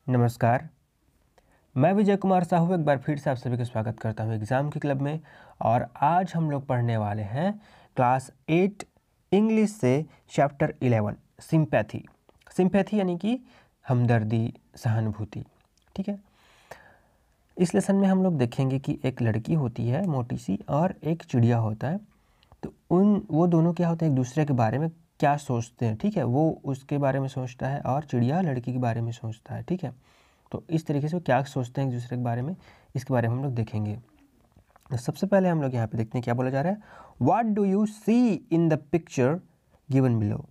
नमस्कार, मैं विजय कुमार साहू एक बार फिर से आप सभी का स्वागत करता हूँ एग्ज़ाम के क्लब में। और आज हम लोग पढ़ने वाले हैं क्लास 8 इंग्लिश से चैप्टर 11 सिंपैथी। सिंपैथी यानी कि हमदर्दी, सहानुभूति। ठीक है, इस लेसन में हम लोग देखेंगे कि एक लड़की होती है मोटी सी और एक चिड़िया होता है। तो वो दोनों क्या होते हैं, एक दूसरे के बारे में क्या सोचते हैं। ठीक है, वो उसके बारे में सोचता है और चिड़िया लड़की के बारे में सोचता है। ठीक है, तो इस तरीके से वो क्या सोचते हैं एक दूसरे के बारे में, इसके बारे में हम लोग देखेंगे। तो सबसे पहले हम लोग यहाँ पे देखते हैं क्या बोला जा रहा है। What do you see in the picture given below.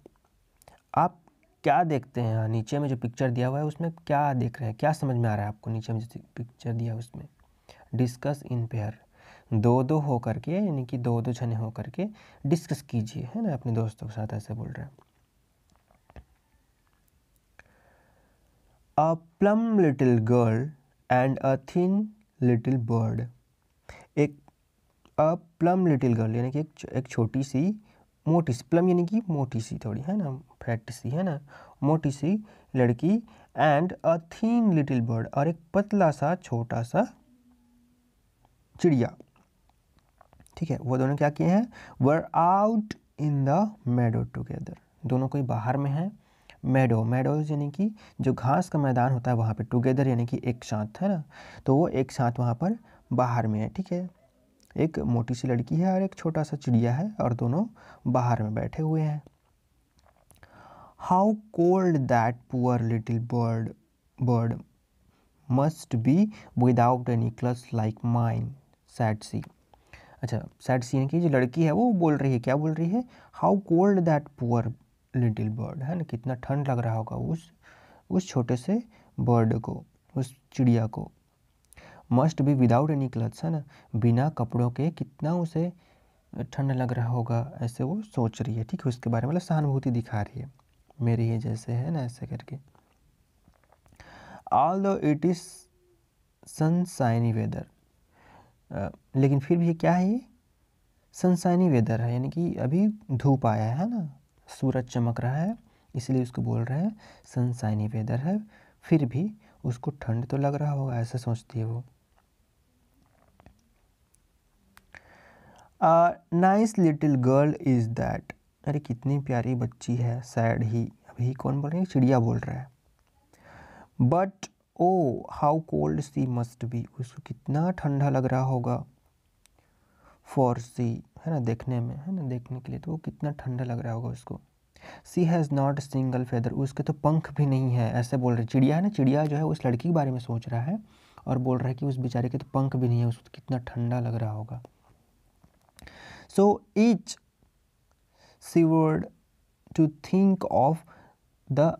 आप क्या देखते हैं, यहाँ नीचे में जो पिक्चर दिया हुआ है उसमें क्या देख रहे हैं, क्या समझ में आ रहा है आपको। नीचे में जो पिक्चर दिया है उसमें डिस्कस इन पेयर, दो दो हो करके यानी कि दो दो जने हो करके डिस्कस कीजिए, है ना, अपने दोस्तों के साथ, ऐसे बोल रहे हैं। A plum little girl and a thin little bird। एक a plum little girl यानी कि एक छोटी सी मोटी सी, प्लम यानी कि मोटी सी थोड़ी, है ना, फैट सी, है ना, मोटी सी लड़की, and a thin little bird और एक पतला सा छोटा सा चिड़िया। ठीक है, वो दोनों क्या किए हैं, were out in the Medo together. दोनों कोई बाहर में है। मेडोज यानी कि जो घास का मैदान होता है वहाँ पे, टुगेदर यानी कि एक साथ, है ना, तो वो एक साथ वहाँ पर बाहर में है। ठीक है, एक मोटी सी लड़की है और एक छोटा सा चिड़िया है और दोनों बाहर में बैठे हुए हैं। How cold that poor little bird must be without any clothes like mine, said she. अच्छा, सैड सी यानी कि जो लड़की है वो बोल रही है, क्या बोल रही है, how cold that poor little bird, है ना, कितना ठंड लग रहा होगा उस छोटे से बर्ड को, उस चिड़िया को। Must be without any clothes, है ना, बिना कपड़ों के कितना उसे ठंड लग रहा होगा, ऐसे वो सोच रही है। ठीक है, उसके बारे में मतलब सहानुभूति दिखा रही है, मेरी ही जैसे, है ना, ऐसे करके। ऑल्दो इट इज सनशाइनी वेदर, लेकिन फिर भी ये क्या है, ये सनशाइनी वेदर है, यानी कि अभी धूप आया है ना, सूरज चमक रहा है, इसलिए उसको बोल रहे हैं सनशाइनी वेदर है, फिर भी उसको ठंड तो लग रहा होगा, ऐसा सोचती है वो। Nice little girl is that, अरे कितनी प्यारी बच्ची है, सैड ही, अभी कौन बोल रही है, चिड़िया बोल रहा है। But oh how cold she must be, उसको कितना ठंडा लग रहा होगा। फॉर सी, है ना, देखने में, है ना, देखने के लिए तो वो कितना ठंडा लग रहा होगा उसको। सी हैज़ नॉट सिंगल फेदर, उसके तो पंख भी नहीं है, ऐसे बोल रहे। चिड़िया है ना, चिड़िया जो है उस लड़की के बारे में सोच रहा है और बोल रहा है कि उस बेचारे के तो पंख भी नहीं है, उसको कितना ठंडा लग रहा होगा। So each seemed to think of the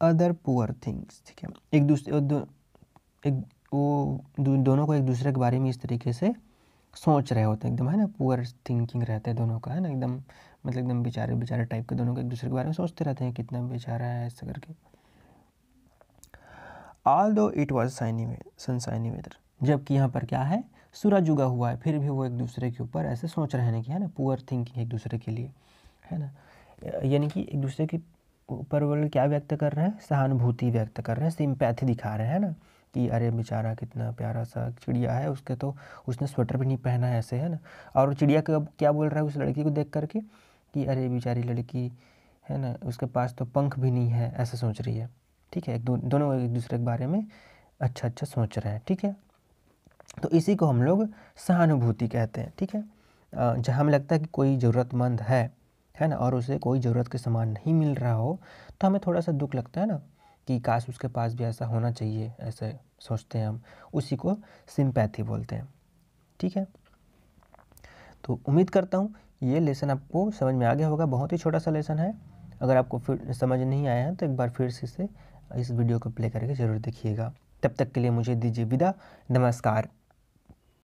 other poor things. ठीक है, एक दूसरे दोनों को एक दूसरे के बारे में इस तरीके से सोच रहे होते हैं, एकदम, है ना, पुअर थिंकिंग रहते हैं दोनों का, है ना, एकदम मतलब एकदम बेचारे टाइप के, दोनों को एक दूसरे के बारे में सोचते रहते हैं, कितना बेचारा है, ऐसा करके। ऑल्दो इट वॉज सनशाइनी वेदर, जबकि यहाँ पर क्या है, सूरज उगा हुआ है, फिर भी वो एक दूसरे के ऊपर ऐसे सोच रहे हैं कि, है ना, पुअर थिंकिंग एक दूसरे के लिए, है ना, यानी कि एक दूसरे के ऊपर वो क्या व्यक्त कर रहे हैं, सहानुभूति व्यक्त कर रहे हैं, सिंपैथी दिखा रहे हैं ना, कि अरे बेचारा कितना प्यारा सा चिड़िया है, उसके तो उसने स्वेटर भी नहीं पहना है, ऐसे, है ना। और चिड़िया का क्या बोल रहा है उस लड़की को देख करके कि अरे बेचारी लड़की, है ना, उसके पास तो पंख भी नहीं है, ऐसा सोच रही है। ठीक है, दोनों एक दूसरे के बारे में अच्छा अच्छा सोच रहे हैं। ठीक है, तो इसी को हम लोग सहानुभूति कहते हैं। ठीक है, जहाँ हमें लगता है कि कोई ज़रूरतमंद है ना, और उसे कोई ज़रूरत के सामान नहीं मिल रहा हो, तो हमें थोड़ा सा दुख लगता है ना, कि काश उसके पास भी ऐसा होना चाहिए, ऐसे सोचते हैं हम, उसी को सिंपैथी बोलते हैं। ठीक है, तो उम्मीद करता हूँ ये लेसन आपको समझ में आ गया होगा, बहुत ही छोटा सा लेसन है। अगर आपको फिर समझ नहीं आया है तो एक बार फिर से इस वीडियो को प्ले करके ज़रूर देखिएगा। तब तक के लिए मुझे दीजिए विदा, नमस्कार।